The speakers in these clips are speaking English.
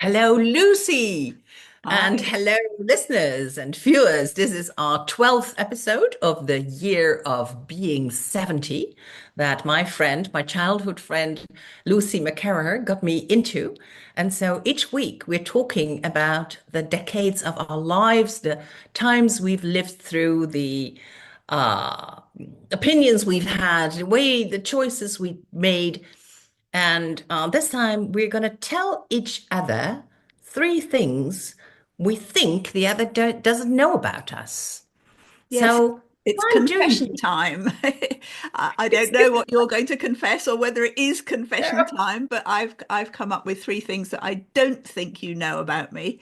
Hello, Lucy, and Hi. hello, listeners and viewers. This is our 12th episode of the year of being 70 that my friend, my childhood friend, Lucy McCarraher, got me into. And so each week we're talking about the decades of our lives, the times we've lived through, the uh, opinions we've had, the choices we made. And this time we're going to tell each other three things we think the other doesn't know about us. Yes, So it's why don't confession we? time. I It's don't know what you're going to confess or whether it is confession good. time, but I've come up with three things that I don't think you know about me.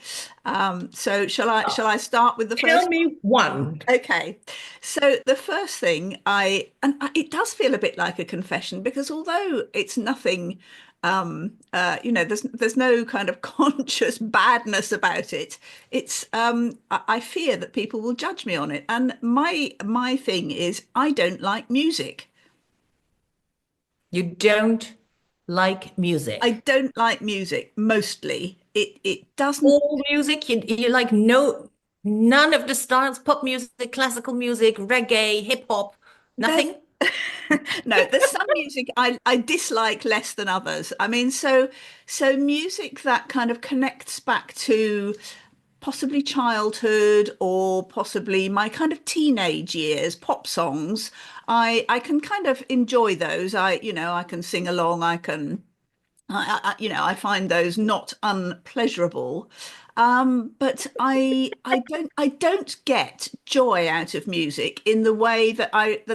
So shall I start with the Tell first me one. one? Okay. So the first thing it does feel a bit like a confession because although it's nothing there's no kind of conscious badness about it. I fear that people will judge me on it. And my thing is I don't like music. You don't like I music. don't like music mostly. It doesn't. All music, you like none of the styles, pop music, classical music, reggae, hip hop, There's nothing. no, there's some music I dislike less than others. I mean, so music that kind of connects back to possibly childhood or possibly my kind of teenage years, pop songs. I can kind of enjoy those. I can sing along. I find those not unpleasurable. But I don't get joy out of music in the way that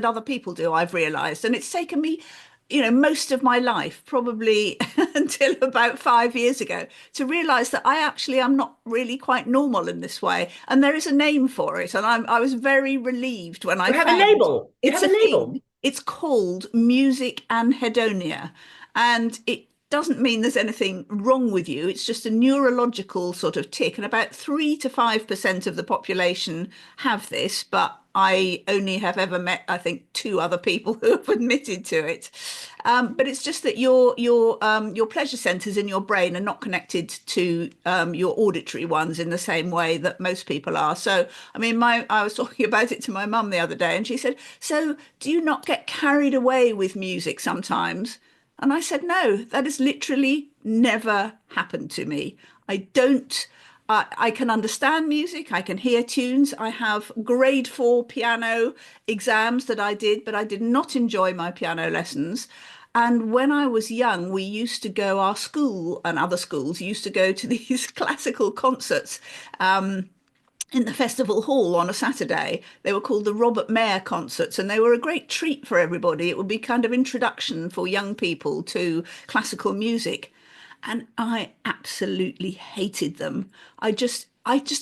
other people do, I've realized. And it's taken me, most of my life, probably until about 5 years ago, to realize that I actually am not really quite normal in this way. And there is a name for it. And I was very relieved when I You have a found label. You it's have a a label. thing. It's called Music Anhedonia. And it doesn't mean there's anything wrong with you. It's just a neurological sort of tick. And about 3 to 5% of the population have this, but I only have ever met, I think, two other people who have admitted to it. But it's just that your pleasure centers in your brain are not connected to your auditory ones in the same way that most people are. So, I mean, I was talking about it to my mum the other day, and she said, "So, do you not get carried away with music sometimes?" And I said, no, that has literally never happened to me. I don't, I can understand music, I can hear tunes. I have grade 4 piano exams that I did, but I did not enjoy my piano lessons. And when I was young, we used to go, our school and other schools used to go to these classical concerts. In the festival hall on a Saturday. They were called the Robert Mayer concerts, and they were a great treat for everybody. It would be kind of introduction for young people to classical music. And I absolutely hated them. I just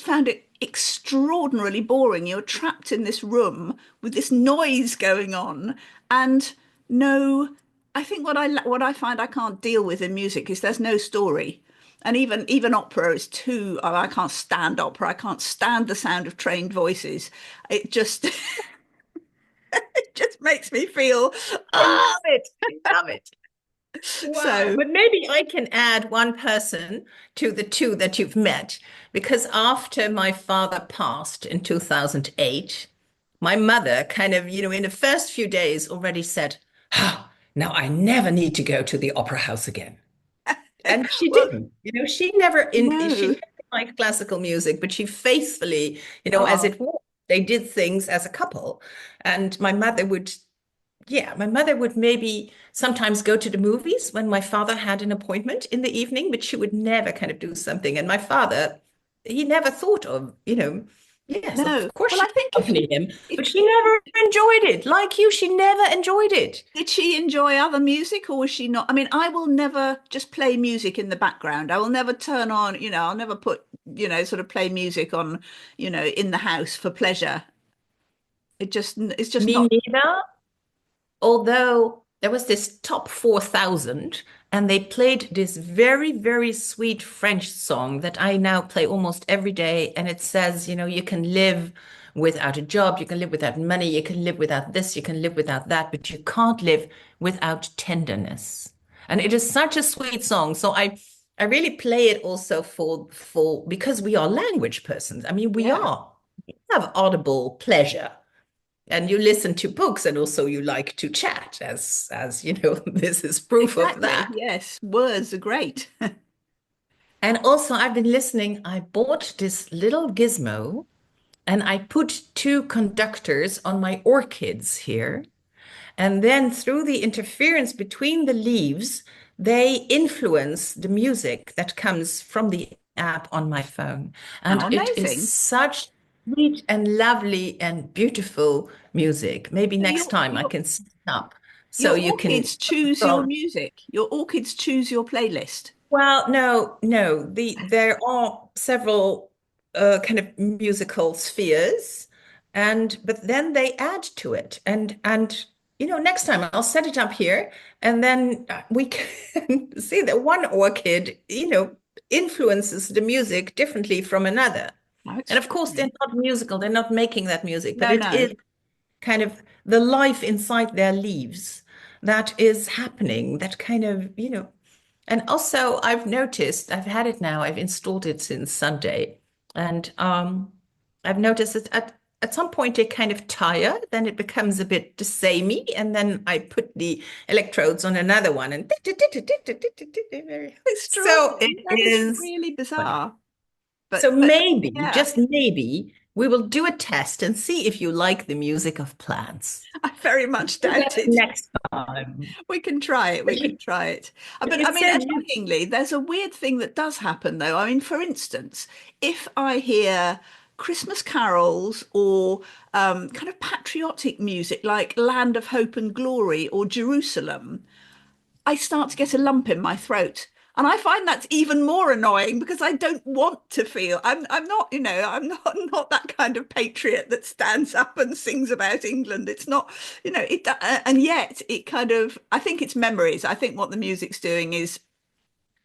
found it extraordinarily boring. You're trapped in this room with this noise going on and no, I think what I find I can't deal with in music is there's no story. And even opera is too, oh, I can't stand opera. I can't stand the sound of trained voices. It just it just makes me feel I ah. love it. I love it. Wow. So But maybe I can add one person to the two that you've met, because after my father passed in 2008, my mother kind of, in the first few days already said, ah, now I never need to go to the opera house again. And she well, didn't. She no. never liked classical music, but she faithfully, as Oh, it was, they did things as a couple. And my mother would maybe sometimes go to the movies when my father had an appointment in the evening, but she would never kind of do something. And my father, he never thought of, yes, no. of course Well, she I think accompanied him, if but she never enjoyed it. Like you, she never enjoyed it. did she enjoy other music or was she not? I mean, I will never just play music in the background. I will never turn on, I'll never put, sort of play music on, in the house for pleasure. It's just Me not. neither. Although there was this top 4,000, and they played this very, very sweet French song that I now play almost every day. And it says, you can live without a job, you can live without money, you can live without this, you can live without that, but you can't live without tenderness. And it is such a sweet song. So I really play it also for because we are language persons. I mean, Yeah, we have audible pleasure. And you listen to books and also you like to chat as you know, this is proof of exactly. that. Yes, words are great. And also I've been listening, I bought this little gizmo and I put two conductors on my orchids here. And then through the interference between the leaves, they influence the music that comes from the app on my phone. How And it is amazing. such sweet and lovely and beautiful music. Maybe So next time I can set it up so your you can. orchids choose your Well, music. Your orchids choose your playlist. well, no, no. There are several kind of musical spheres, and but then they add to it, and you know, next time I'll set it up here, and then we can see that one orchid, you know, influences the music differently from another. How And of course, they're extraordinary. not musical; they're not making that music, but No, it no. is kind of the life inside their leaves that is happening, that kind of, you know. And also, I've noticed, I've had it now, I've installed it since Sunday, and I've noticed that at some point they kind of tire, then it becomes a bit samey, and then I put the electrodes on another one, and so Extraordinary. it That is is. really bizarre. So But maybe, yeah, just maybe, we will do a test and see if you like the music of plants. I very much Do doubt that it. next time. We can try it. We But can try it. But you I mean, said you, annoyingly, there's a weird thing that does happen, though. I mean, for instance, if I hear Christmas carols or kind of patriotic music like Land of Hope and Glory or Jerusalem, I start to get a lump in my throat. And I find that's even more annoying because I don't want to feel I'm not, I'm not that kind of patriot that stands up and sings about England. It's not, it and yet it kind of I think it's memories. I think what the music's doing is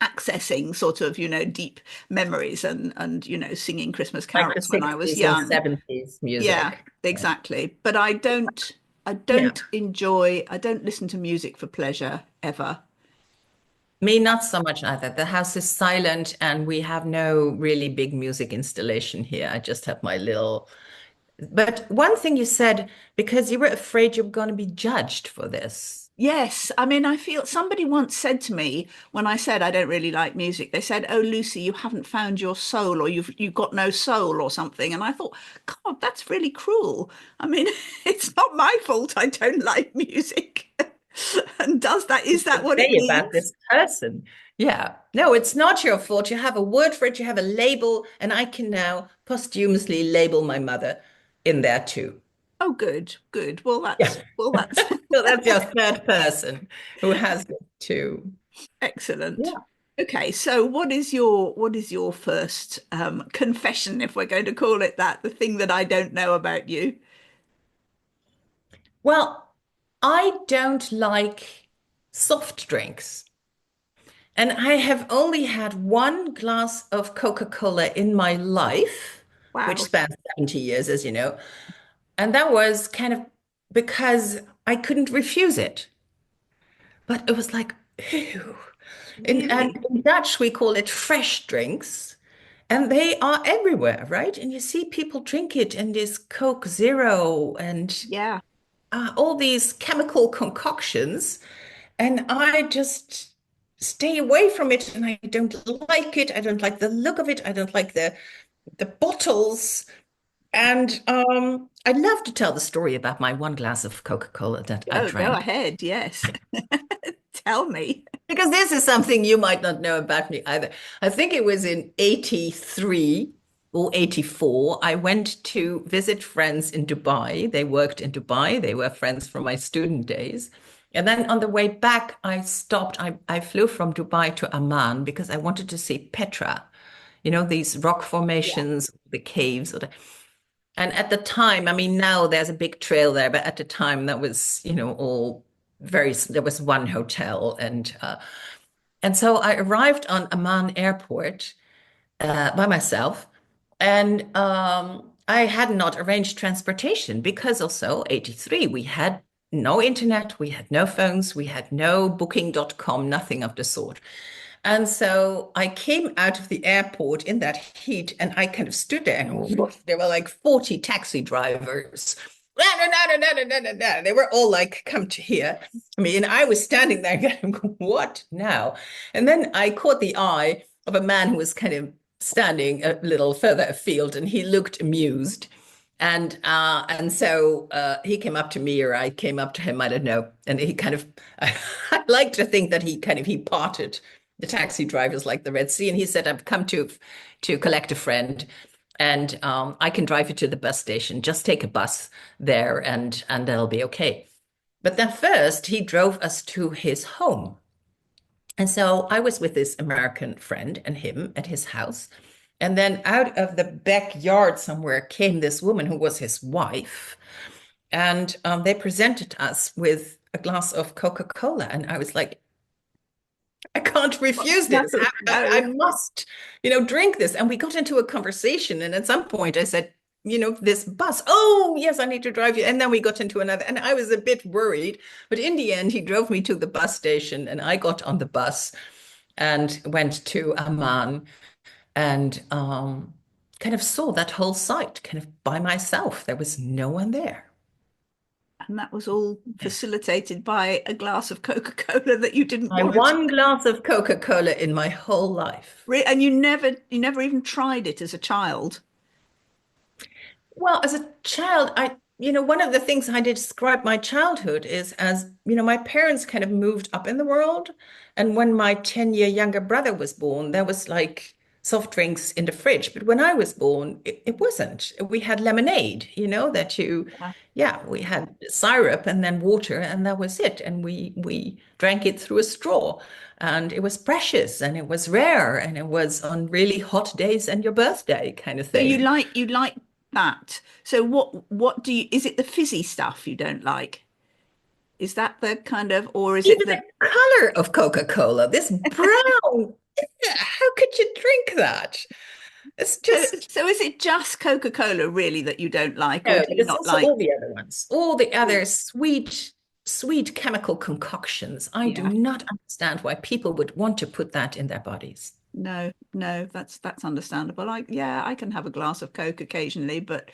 accessing sort of, deep memories and singing Christmas like the carols when I was 60s or young. 70s Yeah, music. exactly. But I Yeah. don't I don't listen to music for pleasure ever. Me, not so much either. The house is silent and we have no really big music installation here. I just have my little. But one thing you said, because you were afraid you were going to be judged for this. Yes, I mean, I feel somebody once said to me when I said I don't really like music, they said, "Oh, Lucy, you haven't found your soul, or you've got no soul, or something." And I thought, God, that's really cruel. I mean, it's not my fault I don't like music. And is that what it Say about means? this person. Yeah. No, it's not your fault. You have a word for it, you have a label, and I can now posthumously label my mother in there too. Oh, good, good. Yeah. Well, that's So that's your third person who has it too. excellent. Yeah. Okay, so what is your first confession, if we're going to call it that, the thing that I don't know about you? Well, I don't like soft drinks. And I have only had one glass of Coca-Cola in my life, which Wow. spans 70 years, as you know. And that was kind of because I couldn't refuse it. But it was like, ew. And Really? in Dutch, we call it fresh drinks. And they are everywhere, right? And you see people drink it in this Coke Zero and Yeah. all these chemical concoctions. And I just stay away from it. And I don't like it. I don't like the look of it. I don't like the bottles. And I'd love to tell the story about my one glass of Coca-Cola that I Go drank. ahead. Yes. Tell me. Because this is something you might not know about me either. I think it was in 83 or 84. I went to visit friends in Dubai. They worked in Dubai. They were friends from my student days. And then on the way back, I stopped. I flew from Dubai to Amman because I wanted to see Petra, you know, these rock Yeah. formations, the caves. And at the time, I mean, now there's a big trail there, but at the time that was, you know, all very, there was one hotel and so I arrived on Amman Airport by myself, and I had not arranged transportation because also 83, we had no internet, we had no phones, we had no booking.com, nothing of the sort. And so I came out of the airport in that heat and I kind of stood there and there were like 40 taxi drivers. No, no, no, no, no, no, no, no. They were all like, come to here. I mean, I was standing there going, what now? And then I caught the eye of a man who was kind of standing a little further afield and he looked amused. And so he came up to me or I came up to him, I don't know. And he kind of I like to think that he parted the taxi drivers like the Red Sea. And he said, I've come to collect a friend and I can drive you to the bus station. Just take a bus there and that'll be okay. But then first he drove us to his home. And so I was with this American friend and him at his house. And then out of the backyard somewhere came this woman who was his wife. And they presented us with a glass of Coca-Cola. And I was like, I can't refuse No, this. I no. must, drink this. And we got into a conversation. And at some point I said, this bus. Oh, yes, I need to drive you. And then we got into another. And I was a bit worried. But in the end, he drove me to the bus station and I got on the bus and went to Amman and kind of saw that whole site kind of by myself. There was no one there. And that was all Yeah. facilitated by a glass of Coca-Cola that you didn't My want. one glass of Coca-Cola in my whole life. And you never even tried it as a child. Well, as a child, one of the things I describe my childhood is as, my parents kind of moved up in the world. And when my 10-year younger brother was born, there was like soft drinks in the fridge. But when I was born, it wasn't. We had lemonade, Yeah. yeah, we had syrup and then water, and that was it. And we drank it through a straw. And it was precious and it was rare and it was on really hot days and your birthday kind of So you thing. like you like that. So what do you, is it the fizzy stuff you don't like? Is that the kind of, or is it Even the, the color of Coca-Cola, this brown, how could you drink that? It's so just, so is it just Coca-Cola really that you don't like, or no, do but you it's not also like? all the other ones, all the other sweet chemical concoctions. I do Yeah. not understand why people would want to put that in their bodies. No, no, that's understandable. Yeah, I can have a glass of Coke occasionally, but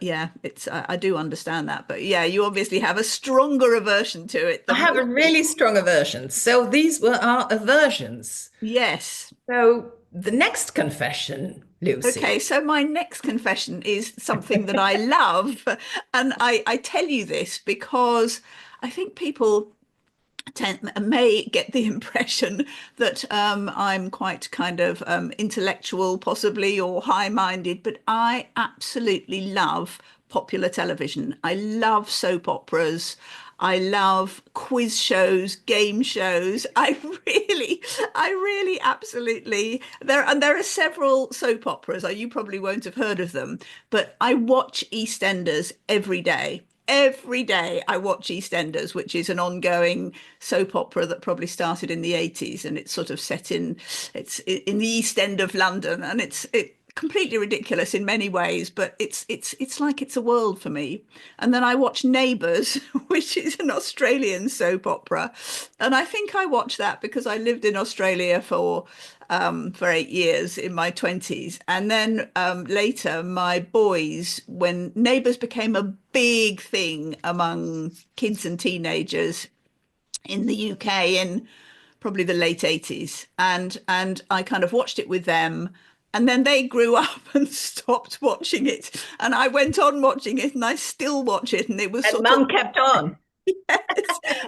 yeah, it's I do understand that. But yeah, you obviously have a stronger aversion to it I than have a most really people. strong aversion. So these were our aversions. Yes. So the next confession, Okay, Lucy. so my next confession is something that I love, and I tell you this because I think people may get the impression that I'm quite kind of intellectual, possibly, or high-minded, but I absolutely love popular television. I love soap operas. I love quiz shows, game shows. I really absolutely there are several soap operas. You probably won't have heard of them, but I watch EastEnders every day. Every day I watch EastEnders, which is an ongoing soap opera that probably started in the 80s, and it's sort of set it's in the East End of London, and it completely ridiculous in many ways, but it's like it's a world for me. And then I watch Neighbours, which is an Australian soap opera, and I think I watched that because I lived in Australia for 8 years in my 20s. And then later, my boys, when Neighbours became a big thing among kids and teenagers in the UK in probably the late 80s. And I kind of watched it with them. And then they grew up and stopped watching it. And I went on watching it and I still watch it. And it was And sort of mum kept on. yes.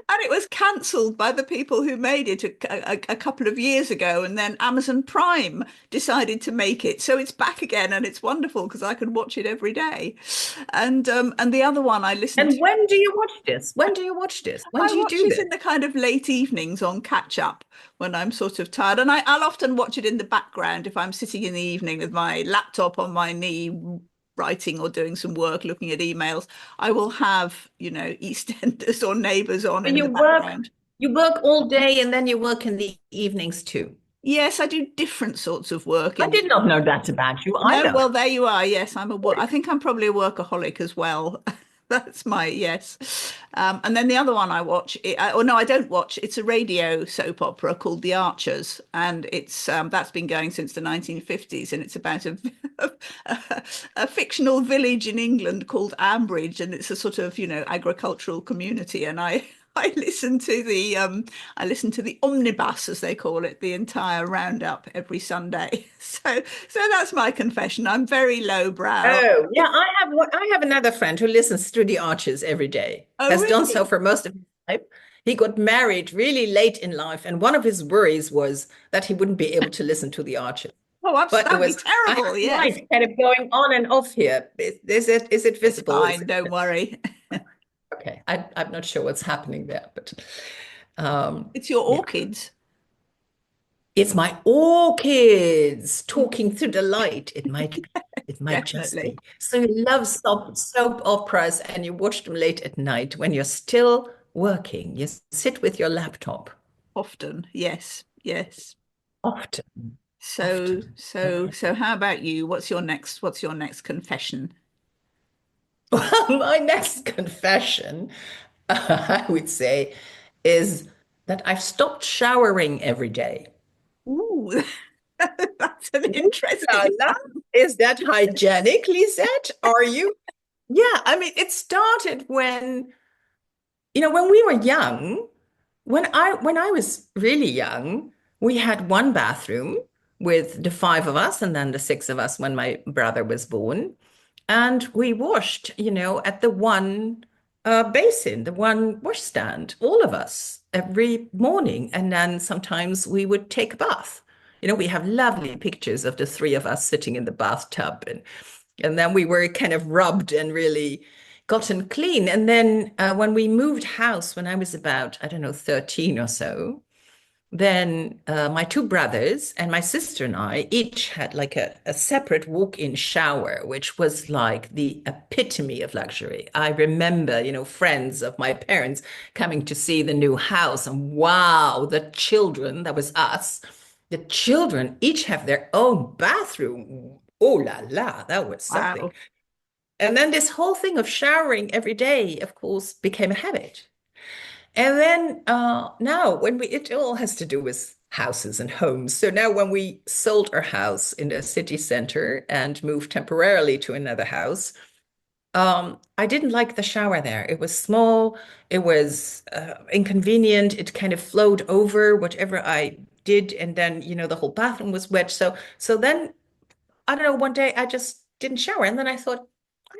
And it was cancelled by the people who made it a couple of years ago. And then Amazon Prime decided to make it. So it's back again and it's wonderful because I can watch it every day. And the other one I listened And to, when do you watch this? When do you watch this? When I do you watch do it this? in the kind of late evenings on catch up when I'm sort of tired. And I'll often watch it in the background if I'm sitting in the evening with my laptop on my knee, writing or doing some work, looking at emails. I will have, EastEnders or Neighbours on So in the background. you work all day and then you work in the evenings too. Yes, I do different sorts of work I in the did not know evening. that about you No, either. well, there you are. Yes, I think I'm probably a workaholic as well. That's my yes. And then the other one I watch, or no, I don't watch. It's a radio soap opera called The Archers, and it's that's been going since the 1950s, and it's about a fictional village in England called Ambridge, and it's a sort of, agricultural community. And I listen to I listen to the omnibus, as they call it, the entire roundup every Sunday. So that's my confession. I'm very lowbrow. Oh, yeah, I have another friend who listens to the Arches every day, Oh, has done so really? for most of his life. He got married really late in life, and one of his worries was that he wouldn't be able to listen to the Arches. Oh, But it that'd be was, I have terrible. Yes, light kind of going on and off here. Is it it's visible? fine. Don't worry. Okay. I'm not sure what's happening there, but um, It's your yeah. orchids. It's my orchids talking through the light. It might just Definitely. be. So you love soap operas and you watch them late at night when you're still working. You sit with your laptop. Often. Yes. Yes. Often, So, often. so, so how about you? What's your next confession? Well, my next confession, I would say, is that I've stopped showering every day. Ooh, that's an Ooh la interesting la. one. Is that hygienic, Lisette? Are you? Yeah, I mean, it started when we were young, when I was really young, we had one bathroom with the five of us and then the six of us when my brother was born. And we washed, at the one basin, the one washstand, all of us every morning. And then sometimes we would take a bath. We have lovely pictures of the three of us sitting in the bathtub, and then we were kind of rubbed and really gotten clean. And then when we moved house, when I was about, I don't know, 13 or so, then my two brothers and my sister and I each had like a separate walk-in shower, which was like the epitome of luxury. I remember, friends of my parents coming to see the new house, and wow, the children, that was us, the children each have their own bathroom. Oh la la, that was something. Wow. And then this whole thing of showering every day, of course, became a habit. And then now, it all has to do with houses and homes. So now, when we sold our house in the city center and moved temporarily to another house, I didn't like the shower there. It was small, it was inconvenient. It kind of flowed over whatever I did, and then the whole bathroom was wet. So then I don't know, one day I just didn't shower. And then I thought,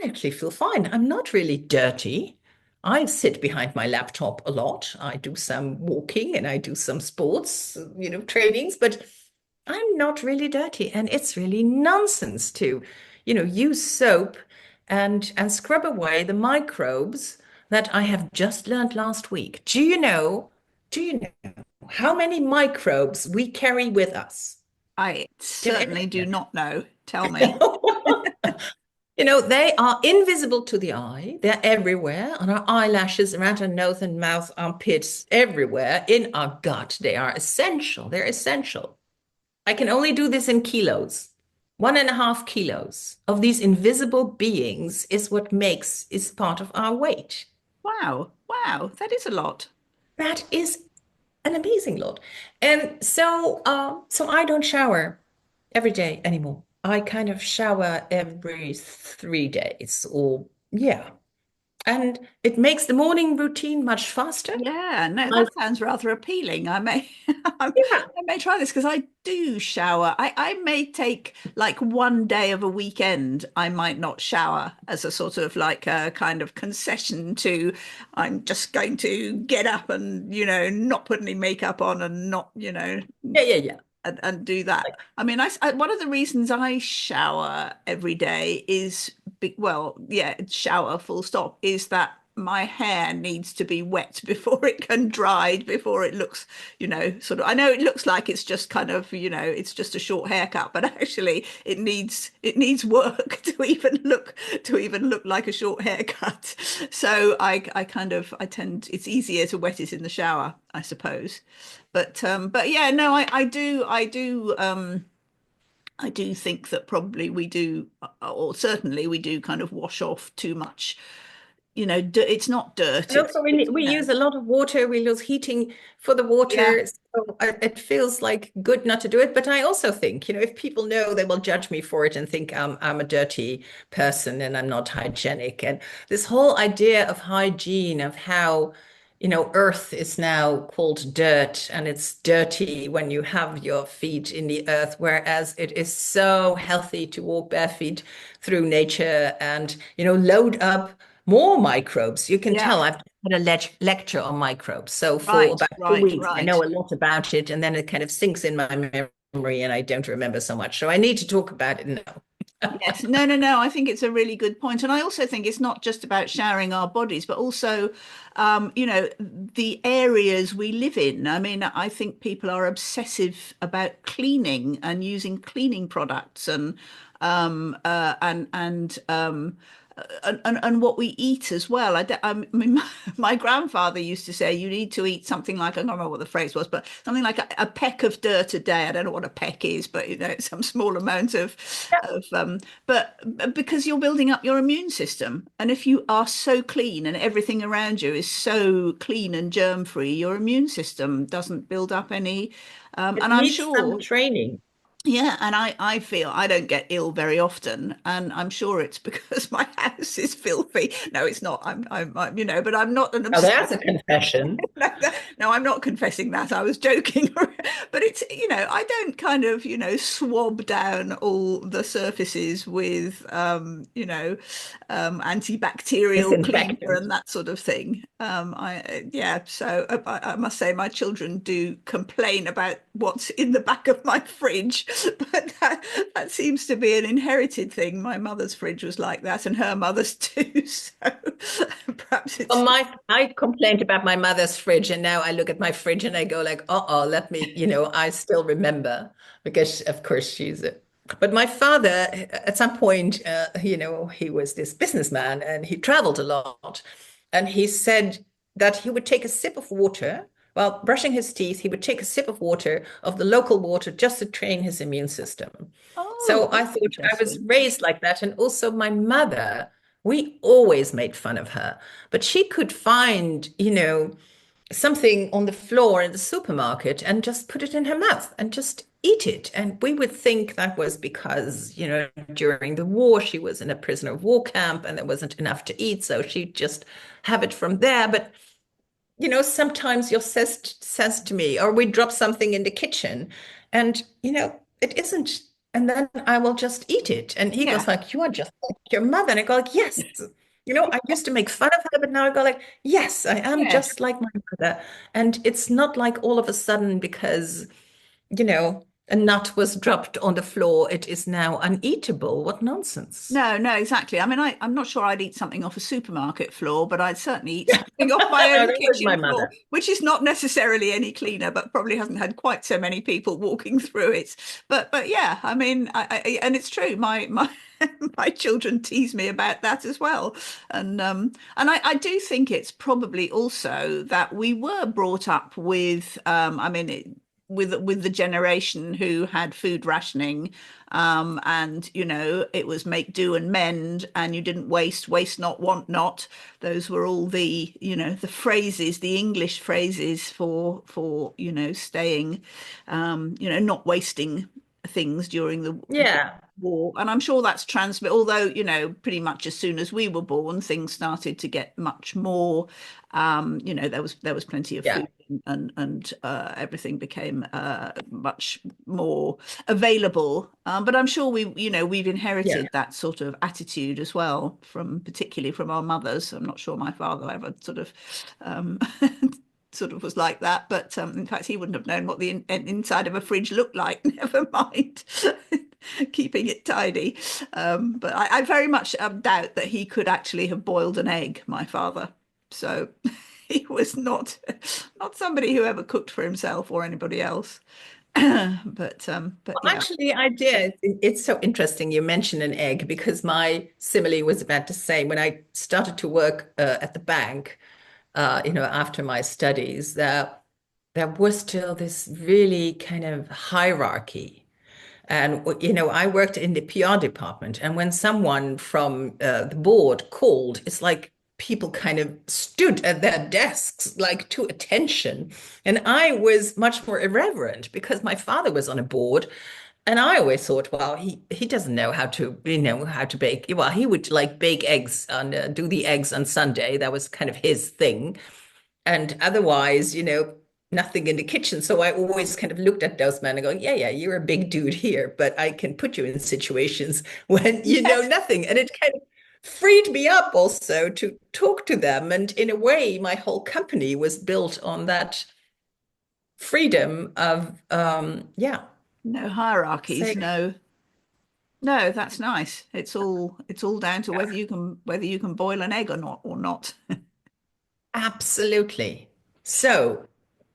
I actually feel fine. I'm not really dirty. I sit behind my laptop a lot. I do some walking and I do some sports, trainings, but I'm not really dirty. And it's really nonsense to, use soap and scrub away the microbes that I have just learned last week. Do you know how many microbes we carry with us? I Do you have any certainly do idea? not know. Tell me. They are invisible to the eye. They're everywhere on our eyelashes, around our nose and mouth, armpits, everywhere in our gut. They are essential. They're essential. I can only do this in kilos. 1.5 kilos of these invisible beings is part of our weight. Wow. Wow. That is a lot. That is an amazing lot. And so I don't shower every day anymore. I kind of shower every 3 days, or yeah. And it makes the morning routine much faster. Yeah, no, I, that sounds rather appealing. I may I yeah, may try this because I do shower. I may take like one day of a weekend. I might not shower as a sort of like a kind of concession to I'm just going to get up and, not put any makeup on and not, yeah, yeah, yeah. and do that. Like, I mean, one of the reasons I shower every day is well, yeah, shower full stop, is that my hair needs to be wet before it can dry, before it looks, sort of. I know it looks like it's just kind of, it's just a short haircut, but actually it needs work to even look like a short haircut. So I tend it's easier to wet it in the shower, I suppose. But yeah, no, I do think that probably we do, or certainly we do kind of wash off too much it's not dirt. And also, we use a lot of water. We use heating for the Yeah, water. So it feels like good not to do it. But I also think, if people know, they will judge me for it and think I'm a dirty person and I'm not hygienic. And this whole idea of hygiene, of how, earth is now called dirt and it's dirty when you have your feet in the earth, whereas it is so healthy to walk bare feet through nature and, load up more microbes. You can yeah, tell I've had a lecture on microbes. So for right, about two right, weeks, I right. know a lot about it, and then it kind of sinks in my memory and I don't remember so much. So I need to talk about it now. Yes, no, no, no. I think it's a really good point. And I also think it's not just about showering our bodies, but also, the areas we live in. I mean, I think people are obsessive about cleaning and using cleaning products and what we eat as well. I mean, my grandfather used to say you need to eat something like, I don't remember what the phrase was, but something like a peck of dirt a day. I don't know what a peck is, but it's some small amount but because you're building up your immune system. And if you are so clean and everything around you is so clean and germ free, your immune system doesn't build up any. It And I'm needs some sure training. yeah, and I feel I don't get ill very often, and I'm sure it's because my house is filthy. No, it's not. But I'm not an Oh, obsessive. that's a confession. No, no, I'm not confessing that. I was joking. But it's, I don't kind of, swab down all the surfaces with, antibacterial cleaner Disinfectant. and that sort of thing. Yeah, so I must say my children do complain about what's in the back of my fridge, but that seems to be an inherited thing. My mother's fridge was like that, and her mother's too. So perhaps Well, it's I complained about my mother's fridge, and now I look at my fridge and I go like, uh-oh, let me, I still remember because of course she's a but my father, at some point, he was this businessman and he traveled a lot. And he said that he would take a sip of water while brushing his teeth. He would take a sip of water, of the local water, just to train his immune system. oh, So I that's thought I was interesting. raised like that. And also my mother, we always made fun of her, but she could find, something on the floor in the supermarket and just put it in her mouth and just eat it. And we would think that was because, during the war, she was in a prisoner of war camp and there wasn't enough to eat. So she'd just have it from there. But sometimes your says to me, or we drop something in the kitchen and, it isn't. And then I will just eat it. And he goes Yeah, like, you are just like your mother. And I go like, yes. I used to make fun of her, but now I go like, yes, I am yeah. just like my mother. And it's not like all of a sudden because, a nut was dropped on the floor, it is now uneatable. What nonsense. No, no, exactly. I mean, I'm not sure I'd eat something off a supermarket floor, but I'd certainly eat something off my No, own that was my kitchen floor, mother. which is not necessarily any cleaner, but probably hasn't had quite so many people walking through it. But yeah, I mean, and it's true. My my children tease me about that as well, and I do think it's probably also that we were brought up with, I mean. With the generation who had food rationing, and it was make do and mend, and you didn't waste not, want not. Those were all the phrases, the English phrases for staying, not wasting things during the Yeah, war. And I'm sure that's transmit, although, pretty much as soon as we were born, things started to get much more, there was plenty of yeah, food, and everything became much more available. But I'm sure we've yeah, inherited that sort of attitude as well, particularly from our mothers. I'm not sure my father ever sort of um, sort of was like that, but in fact, he wouldn't have known what the inside of a fridge looked like. Never mind keeping it tidy. But I very much doubt that he could actually have boiled an egg, my father. So he was not somebody who ever cooked for himself or anybody else. But Well, yeah. actually, the idea, it's so interesting you mentioned an egg because my simile was about to say when I started to work at the bank, after my studies, there was still this really kind of hierarchy. And, I worked in the PR department. And when someone from the board called, it's like people kind of stood at their desks like to attention. And I was much more irreverent because my father was on a board. And I always thought, well, he doesn't know how to, how to bake. Well, he would like bake eggs and do the eggs on Sunday. That was kind of his thing. And otherwise, nothing in the kitchen. So I always kind of looked at those men and going, yeah, you're a big dude here, but I can put you in situations when you know Yes. nothing. And it kind of freed me up also to talk to them. And in a way, my whole company was built on that freedom of, yeah, No hierarchies, say no. No, that's nice. It's all down to whether you can boil an egg or not. absolutely. So,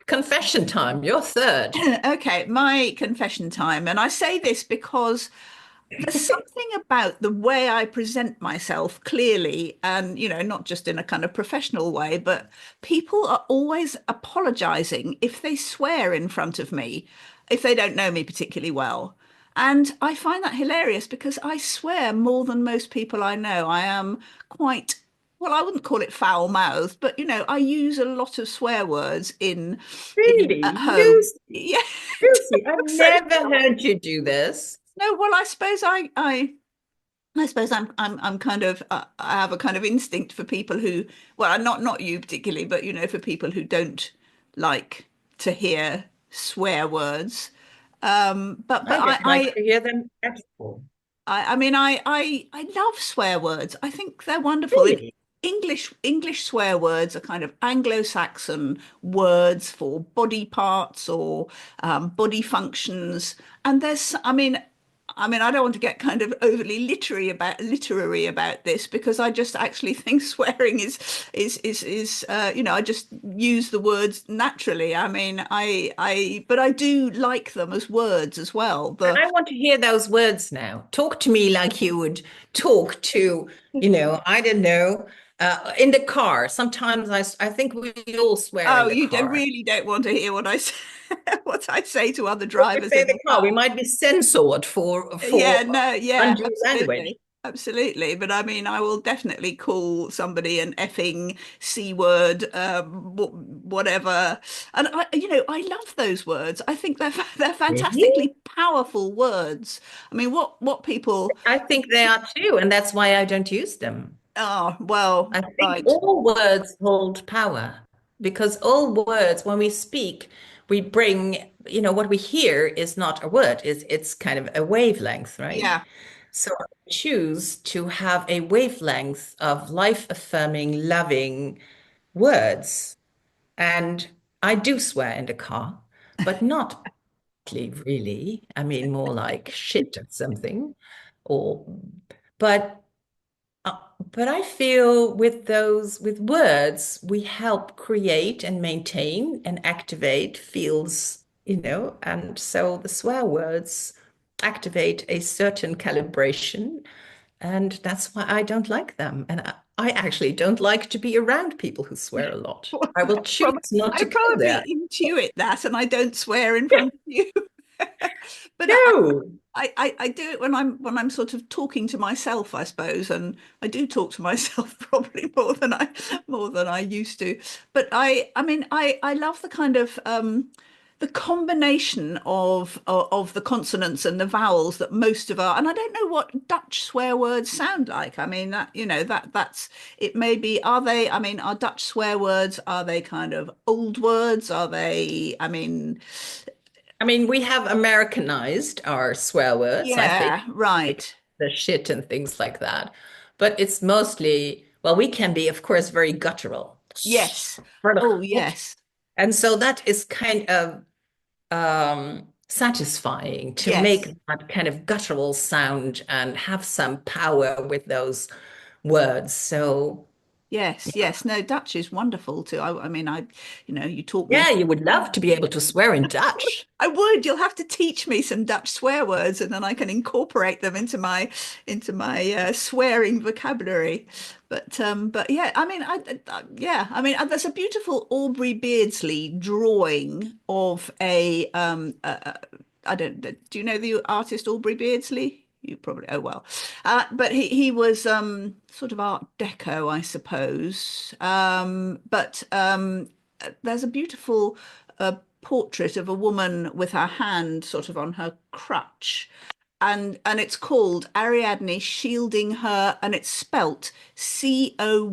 confession time, you're third. Okay, my confession time. And I say this because there's something about the way I present myself clearly, and not just in a kind of professional way, but people are always apologizing if they swear in front of me, if they don't know me particularly well. And I find that hilarious because I swear more than most people I know. I am quite, well, I wouldn't call it foul-mouthed, but I use a lot of swear words in at Really? home. Lucy? Yeah. Lucy, I've So, never heard you do this. no, well, I suppose I suppose I'm kind of I have a kind of instinct for people who, well, not you particularly, but for people who don't like to hear swear words. But I don't like to hear them at all. I mean I love swear words. I think they're wonderful. Really? English swear words are kind of Anglo-Saxon words for body parts or body functions. And I mean, I don't want to get kind of overly literary about this because I just actually think swearing is I just use the words naturally. I mean, but I do like them as words as well. The I want to hear those words now. Talk to me like you would talk to, I don't know, in the car. Sometimes I think we all swear Oh, in the you car. really don't want to hear what I say, what I say to other When we drivers say in the the car, we car. might be censored for Yeah, for no, yeah, undue language. absolutely. Absolutely. But I mean, I will definitely call somebody an effing C word, whatever. And I love those words. I think they're Really? fantastically powerful words. I mean, what people, I think they are too, and that's why I don't use them. oh, well, I think right. all words hold power because all words, when we speak, we bring, what we hear is not a word, it's kind of a wavelength, right? Yeah. So I choose to have a wavelength of life-affirming, loving words. And I do swear in the car, but not really. I mean, more like shit or something. Or, but uh, but I feel with words, we help create and maintain and activate feels, and so the swear words activate a certain calibration, and that's why I don't like them. And I actually don't like to be around people who swear a lot. I will choose Prob- not I to go probably there. intuit that, and I don't swear in front of you. But No. I do it when I'm sort of talking to myself, I suppose, and I do talk to myself probably more than I used to. But I mean I love the kind of the combination of the consonants and the vowels that most of our, and I don't know what Dutch swear words sound like. I mean that that's it. May be, are they? I mean, are Dutch swear words, are they kind of old words? Are they? I mean, I mean, we have Americanized our swear words, I think, yeah, like right. the shit and things like that. But it's mostly, well, we can be, of course, very guttural. Yes. Oh, yes. And so that is kind of satisfying to make Yes. that kind of guttural sound and have some power with those words. So, Yes. Yes. No, Dutch is wonderful too. I mean, you taught me. yeah, you would love to be able to swear in Dutch. I would. You'll have to teach me some Dutch swear words, and then I can incorporate them into my swearing vocabulary. But yeah, I mean, yeah, I mean, there's a beautiful Aubrey Beardsley drawing of I don't. Do you know the artist Aubrey Beardsley? You probably. Oh well. But he was sort of Art Deco, I suppose. But there's a beautiful portrait of a woman with her hand sort of on her crutch, and it's called Ariadne shielding her, and it's spelt Coynte.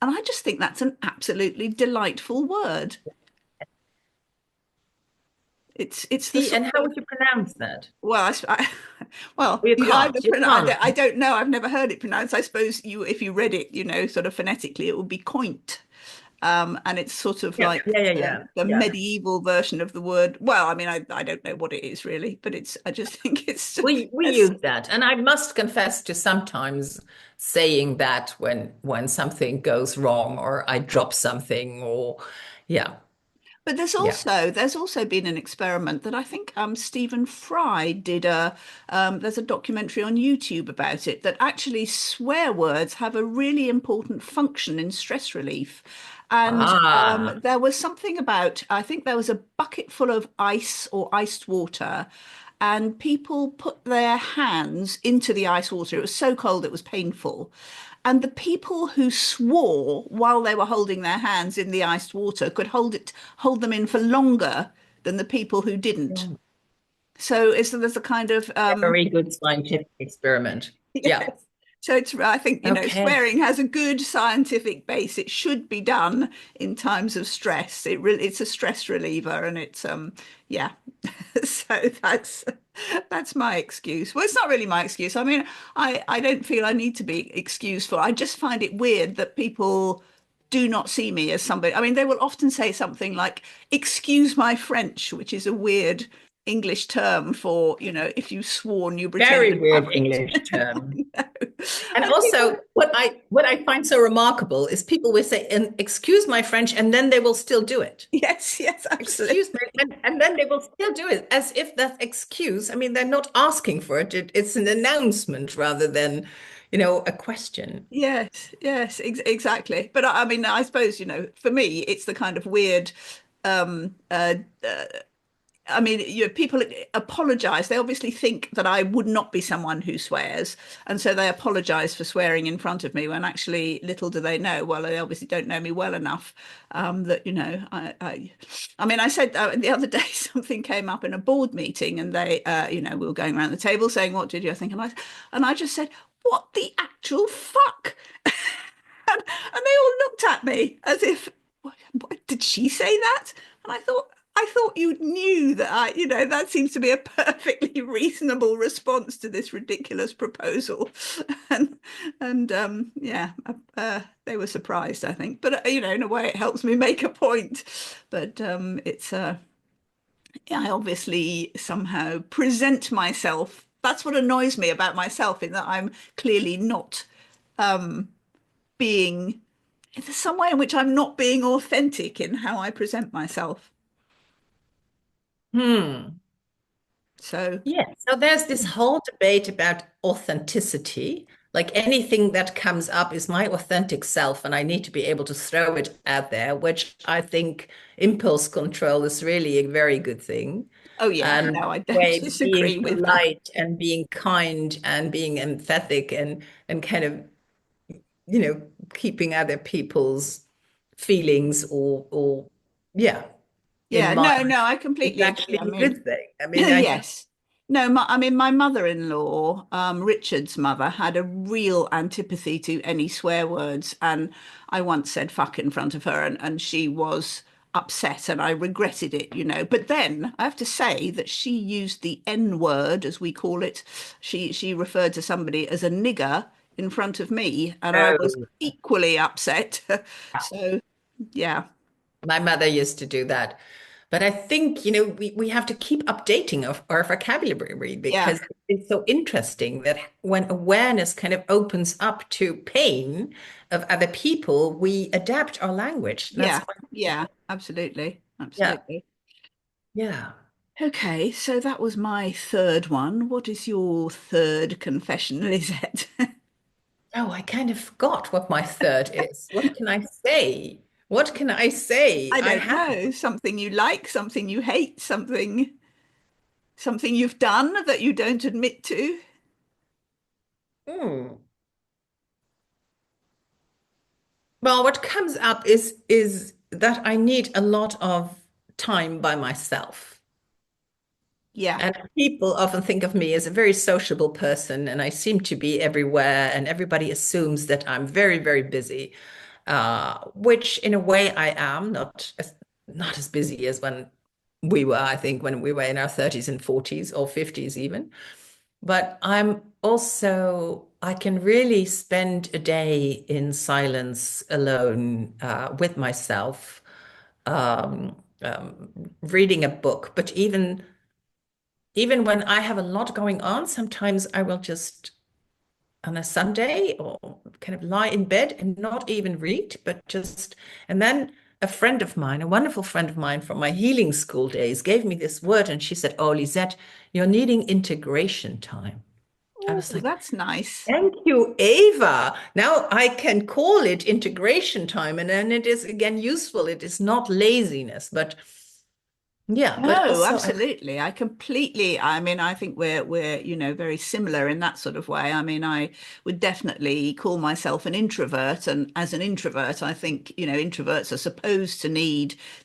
And I just think that's an absolutely delightful word. It's the See, sort and how of would you pronounce that? well, well, You you either can't. You can't. I don't know. I've never heard it pronounced. I suppose you, if you read it, sort of phonetically, it would be quaint. And it's sort of Yeah, like yeah, yeah, yeah, the yeah. medieval version of the word. Well, I mean, I don't know what it is really, but I just think We it's use that, and I must confess to sometimes saying that when something goes wrong or I drop something or yeah, But yeah. there's also been an experiment that I think Stephen Fry did there's a documentary on YouTube about it, that actually swear words have a really important function in stress relief. And Ah, there was something about, I think there was a bucket full of ice or iced water, and people put their hands into the ice water. It was so cold, it was painful. And the people who swore while they were holding their hands in the iced water could hold them in for longer than the people who didn't. yeah. So there's a kind of Very good scientific experiment. Yeah. yes. So I think, Okay. swearing has a good scientific base. It should be done in times of stress. It's a stress reliever, and it's yeah. So that's my excuse. Well, it's not really my excuse. I mean, I don't feel I need to be excused for. I just find it weird that people do not see me as somebody. I mean, they will often say something like, "Excuse my French," which is a weird English term for, if you swore and you Very pretended you weird hadn't. English term. No. And And people, also, what I find so remarkable is people will say, and excuse my French, and then they will still do it. yes, yes, Excuse absolutely. me, and then they will still do it as if that excuse, I mean, they're not asking for it. It's an announcement rather than, a question. Yes, yes, exactly. But I mean, I suppose, for me, it's the kind of weird um uh, uh I mean, people apologize. They obviously think that I would not be someone who swears, and so they apologize for swearing in front of me, when actually little do they know. Well, they obviously don't know me well enough, that I mean, I said the other day something came up in a board meeting, and they, we were going around the table saying, "What did you think?" And I just said, "What the actual fuck?" And they all looked at me as if, what, did she say that? And I thought you knew that that seems to be a perfectly reasonable response to this ridiculous proposal. And yeah, they were surprised, I think. But in a way, it helps me make a point. But it's I obviously somehow present myself. That's what annoys me about myself, in that I'm clearly not being, there's some way in which I'm not being authentic in how I present myself. Hmm. So, Yeah. So there's this whole debate about authenticity. Like anything that comes up is my authentic self, and I need to be able to throw it out there, which I think impulse control is really a very good thing. oh yeah, And no, I don't way being disagree with that. polite and being kind and being empathetic and kind of, keeping other people's feelings or yeah, in Yeah, mind no, I is completely agree. actually I a mean, good thing. I mean, I think yes. No, I mean, my mother-in-law, Richard's mother, had a real antipathy to any swear words. And I once said fuck in front of her, and she was upset, and I regretted it. But then I have to say that she used the N word, as we call it. She referred to somebody as a nigger in front of me, and I was oh, equally upset. So, yeah, my mother used to do that. But I think, we have to keep updating our vocabulary yeah. because it's so interesting that when awareness kind of opens up to pain of other people, we adapt our language. That's Yeah, quite yeah, interesting. absolutely. Yeah. Absolutely. Yeah. Okay, so that was my third one. What is your third confession, Lisette? Oh, I kind of forgot what my third is. What can I say? What can I say? I I don't have know. Something you like, something you hate, something. Something you've done that you don't admit to? Hmm. Well, what comes up is that I need a lot of time by myself. Yeah. And people often think of me as a very sociable person, and I seem to be everywhere, and everybody assumes that I'm very, very busy, which in a way I am, not as busy as when we were, I think, when we were in our 30s and 40s or 50s even. But I'm also, I can really spend a day in silence alone with myself, reading a book. But even when I have a lot going on, sometimes I will just on a Sunday or kind of lie in bed and not even read, but just, and then a friend of mine, a wonderful friend of mine from my healing school days, gave me this word and she said, "Oh, Lisette, you're needing integration time." I Oh, was like, that's nice. "Thank you, Ava. Now I can call it integration time." And then it is again useful. It is not laziness, but yeah, but No, also absolutely. I mean, I think we're very similar in that sort of way. I mean, I would definitely call myself an introvert. And as an introvert, I think, introverts are supposed to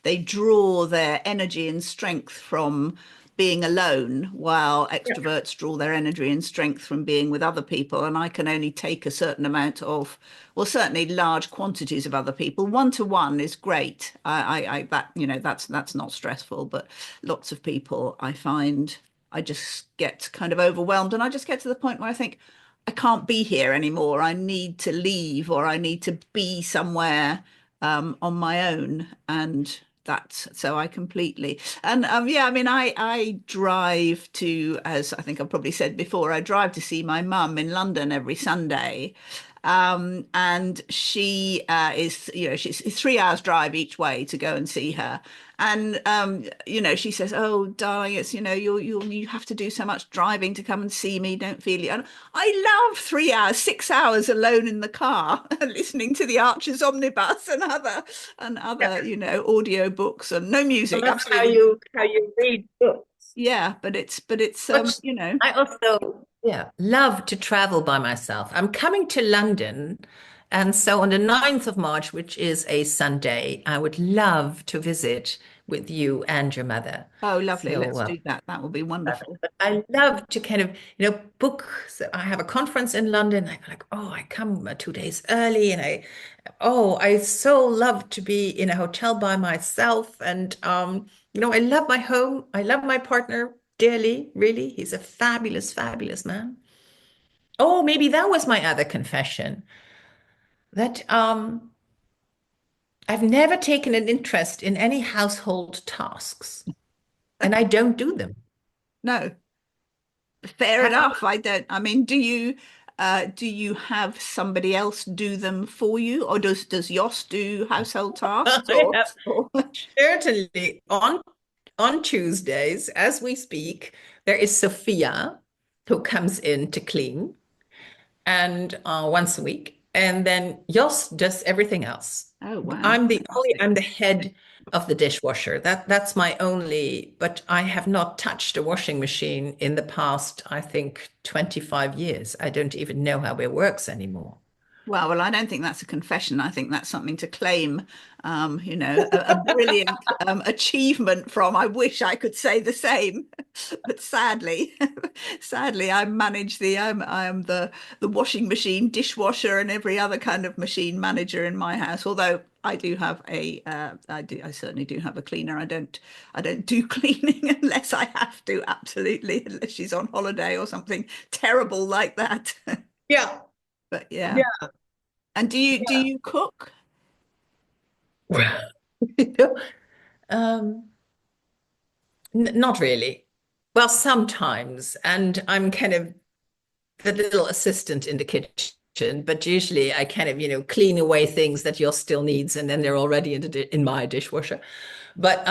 they draw their energy and strength from being alone, while yeah, extroverts draw their energy and strength from being with other people. And I can only take a certain amount of, well, certainly large quantities of other people. One to one is great. That's not stressful, but lots of people I find I just get kind of overwhelmed, and I just get to the point where I think I can't be here anymore. I need to leave, or I need to be somewhere on my own. And that's so I completely and yeah, I mean, I drive to, as I think I've probably said before, I drive to see my mum in London every Sunday. And she is, she's 3 hours drive each way to go and see her. And she says, "Oh, darling, it's you have to do so much driving to come and see me. Don't feel it." And I love 3 hours, 6 hours alone in the car, listening to the Archer's Omnibus and yeah. other audio books and no Well, music, that's absolutely. how you read books. Yeah, but it's But I also, yeah, love to travel by myself. I'm coming to London. And so on the 9th of March, which is a Sunday, I would love to visit with you and your mother. Oh, lovely. So, Let's do that. That will be wonderful. but I love to kind of, book. So I have a conference in London. I'm like, oh, I come 2 days early, and I so love to be in a hotel by myself. And I love my home. I love my partner dearly, really. He's a fabulous, fabulous man. Oh, maybe that was my other confession that I've never taken an interest in any household tasks, and I don't do them. No, fair Have enough. I mean, do you have somebody else do them for you, or does Jos do household tasks, I or have or certainly on Tuesdays, as we speak, there is Sophia who comes in to clean and once a week. And then Jos does everything else. Oh, wow, fantastic. I'm the head of the dishwasher. That's my only, but I have not touched a washing machine in the past, I think, 25 years. I don't even know how it works anymore. Well, I don't think that's a confession. I think that's something to claim, a brilliant achievement from. I wish I could say the same, but sadly, sadly, I am the washing machine, dishwasher, and every other kind of machine manager in my house. Although I certainly do have a cleaner. I don't do cleaning unless I have to, absolutely, unless she's on holiday or something terrible like that. Yeah. But yeah. Yeah. And do you cook? You know, um, not really. Well, sometimes, and I'm kind of the little assistant in the kitchen, but usually I kind of, clean away things that your still needs, and then they're already in my dishwasher. But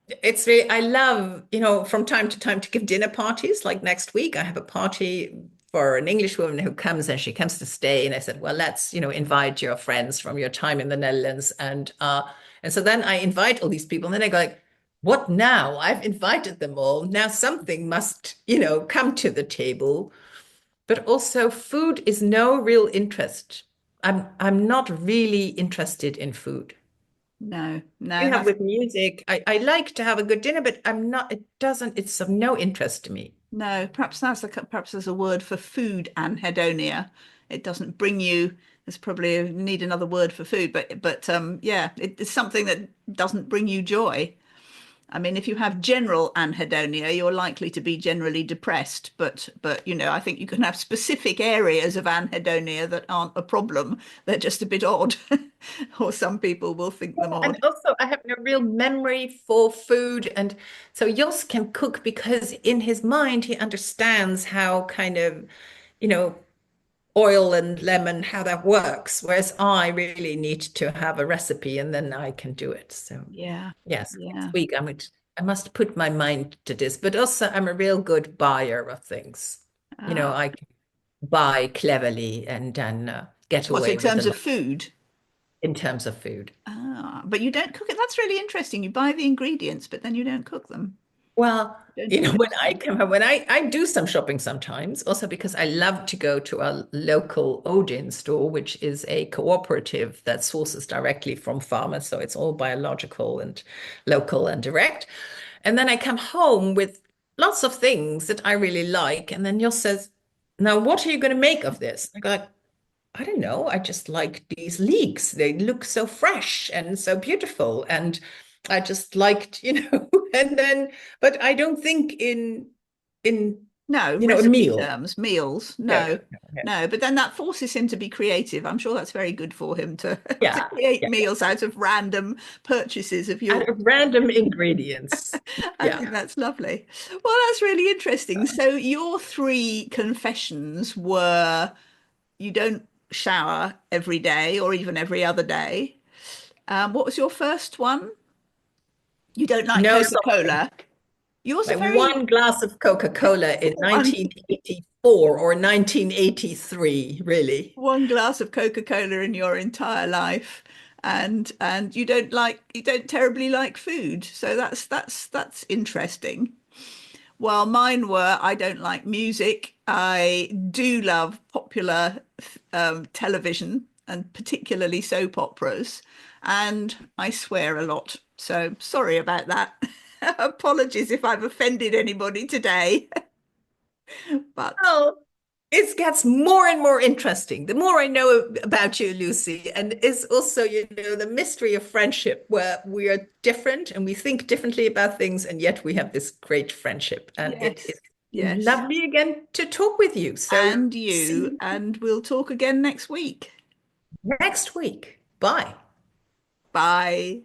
it's really, I love, from time to time to give dinner parties. Like next week, I have a party for an English woman who comes and she comes to stay. And I said, well, let's, invite your friends from your time in the Netherlands. And so then I invite all these people, and then I go like, what now? I've invited them all. Now something must, come to the table. But also food is no real interest. I'm not really interested in food. No, no, You have that's with music. I like to have a good dinner, but it's of no interest to me. no. Perhaps there's a word for food anhedonia. It doesn't bring you. There's probably need another word for food, but yeah, it's something that doesn't bring you joy. I mean, if you have general anhedonia, you're likely to be generally depressed. But I think you can have specific areas of anhedonia that aren't a problem. They're just a bit odd, or some people will think them And odd. also, I have no real memory for food. And so Jos can cook because in his mind, he understands how kind of, you know, oil and lemon, how that works. Whereas I really need to have a recipe and then I can do it. So, Yeah, yes, next yeah. week I must put my mind to this. But also, I'm a real good buyer of things. Ah, I can buy cleverly and then get what's in away with a terms of lot food? in terms of food. Ah, but you don't cook it. That's really interesting. You buy the ingredients, but then you don't cook them. Well, You don't do when it. I come home, when I do some shopping sometimes, also because I love to go to a local Odin store, which is a cooperative that sources directly from farmers. So it's all biological and local and direct. And then I come home with lots of things that I really like. And then Jos says, now, what are you going to make of this? I go, I don't know. I just like these leeks. They look so fresh and so beautiful. And I just liked, and then, but I don't think in, No, a recipe meal. terms, meals. No, No, no, no. no. But then that forces him to be creative. I'm sure that's very good for him to to Yeah, create yeah. meals out of random purchases of Out yours. of random ingredients. I Yeah. think that's lovely. Well, that's really interesting. So your three confessions were you don't shower every day or even every other day. What was your first one? You don't like No soft Coca-Cola. drink. Yours are Like very one glass of Coca-Cola in one 1984 or 1983, really. one glass of Coca-Cola in your entire life, and you don't terribly like food. So that's interesting. Well, mine were I don't like music. I do love popular television and particularly soap operas, and I swear a lot. So sorry about that. Apologies if I've offended anybody today, but Well, it gets more and more interesting the more I know about you, Lucy. And it's also, the mystery of friendship where we are different and we think differently about things, and yet we have this great friendship. And it yes, is yes. lovely again to talk with you. So And see you, you and we'll talk again next week. next week. Bye. Bye.